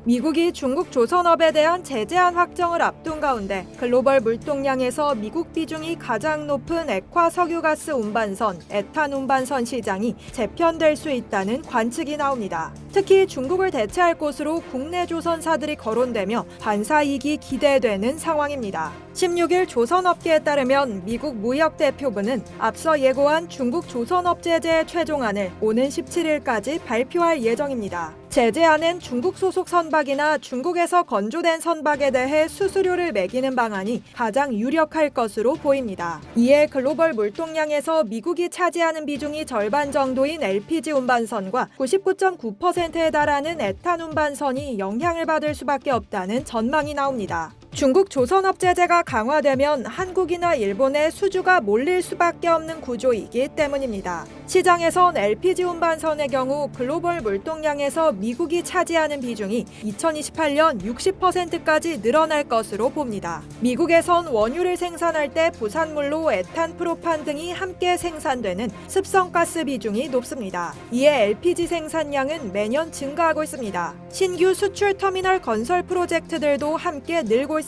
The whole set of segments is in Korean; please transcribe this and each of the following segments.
미국이 중국 조선업에 대한 제재안 확정을 앞둔 가운데 글로벌 물동량에서 미국 비중이 가장 높은 액화 석유가스 운반선, 에탄 운반선 시장이 재편될 수 있다는 관측이 나옵니다. 특히 중국을 대체할 곳으로 국내 조선사들이 거론되며 반사이익이 기대되는 상황입니다. 16일 조선업계에 따르면 미국 무역대표부는 앞서 예고한 중국 조선업 제재의 최종안을 오는 17일까지 발표할 예정입니다. 제재안엔 중국 소속 선박이나 중국에서 건조된 선박에 대해 수수료를 매기는 방안이 가장 유력할 것으로 보입니다. 이에 글로벌 물동량에서 미국이 차지하는 비중이 절반 정도인 LPG 운반선과 99.9%에 달하는 에탄 운반선이 영향을 받을 수밖에 없다는 전망이 나옵니다. 중국 조선업 제재가 강화되면 한국이나 일본의 수주가 몰릴 수밖에 없는 구조이기 때문입니다. 시장에선 LPG 운반선의 경우 글로벌 물동량에서 미국이 차지하는 비중이 2028년 60%까지 늘어날 것으로 봅니다. 미국에선 원유를 생산할 때 부산물로 에탄, 프로판 등이 함께 생산되는 습성가스 비중이 높습니다. 이에 LPG 생산량은 매년 증가하고 있습니다. 신규 수출 터미널 건설 프로젝트들도 함께 늘고 있습니다.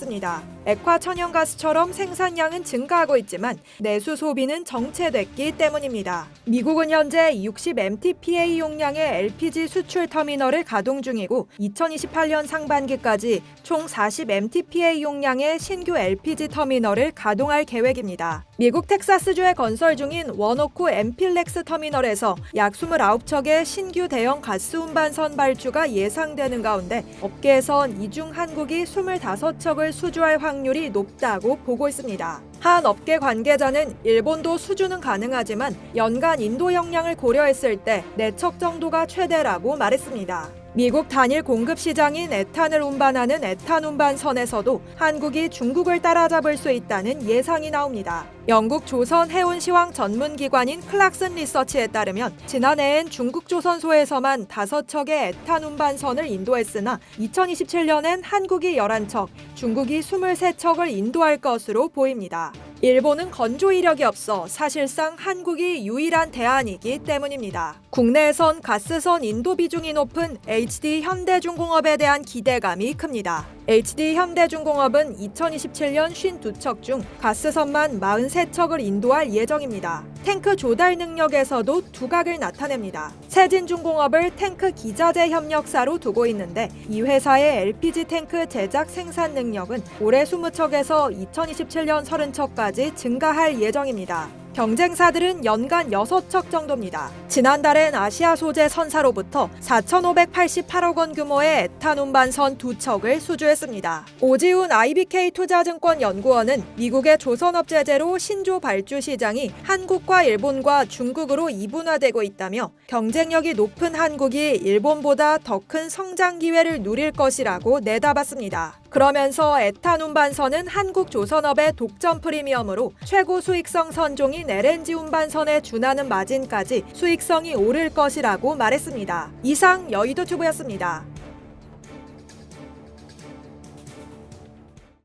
액화 천연가스처럼 생산량은 증가하고 있지만 내수 소비는 정체됐기 때문입니다. 미국은 현재 60mtpa 용량의 LPG 수출 터미널을 가동 중이고 2028년 상반기까지 총 40mtpa 용량의 신규 LPG 터미널을 가동할 계획입니다. 미국 텍사스주에 건설 중인 워너쿠 엠필렉스 터미널에서 약 29척의 신규 대형 가스 운반선 발주가 예상되는 가운데 업계에선 이 중 한국이 25척을 수주할 확률이 높다고 보고 있습니다. 한 업계 관계자는 일본도 수주는 가능하지만 연간 인도 역량을 고려했을 때 4척 정도가 최대라고 말했습니다. 미국 단일 공급 시장인 에탄을 운반하는 에탄 운반선에서도 한국이 중국을 따라잡을 수 있다는 예상이 나옵니다. 영국 조선 해운시황 전문기관인 클락슨 리서치에 따르면 지난해엔 중국 조선소에서만 5척의 에탄 운반선을 인도했으나 2027년엔 한국이 11척, 중국이 23척을 인도할 것으로 보입니다. 일본은 건조 이력이 없어 사실상 한국이 유일한 대안이기 때문입니다. 국내에선 가스선 인도 비중이 높은 HD 현대중공업에 대한 기대감이 큽니다. HD 현대중공업은 2027년 52척 중 가스선만 43척을 인도할 예정입니다. 탱크 조달 능력에서도 두각을 나타냅니다. 세진중공업을 탱크 기자재 협력사로 두고 있는데 이 회사의 LPG 탱크 제작 생산 능력은 올해 20척에서 2027년 30척까지 증가할 예정입니다. 경쟁사들은 연간 6척 정도입니다. 지난달엔 아시아 소재 선사로부터 4,588억 원 규모의 에탄 운반선 2척을 수주했습니다. 오지훈 IBK 투자증권 연구원은 미국의 조선업 제재로 신조 발주 시장이 한국과 일본과 중국으로 이분화되고 있다며 경쟁력이 높은 한국이 일본보다 더 큰 성장 기회를 누릴 것이라고 내다봤습니다. 그러면서 에탄 운반선은 한국 조선업의 독점 프리미엄으로 최고 수익성 선종인 LNG 운반선에 준하는 마진까지 수익성이 오를 것이라고 말했습니다. 이상 여의도튜브였습니다.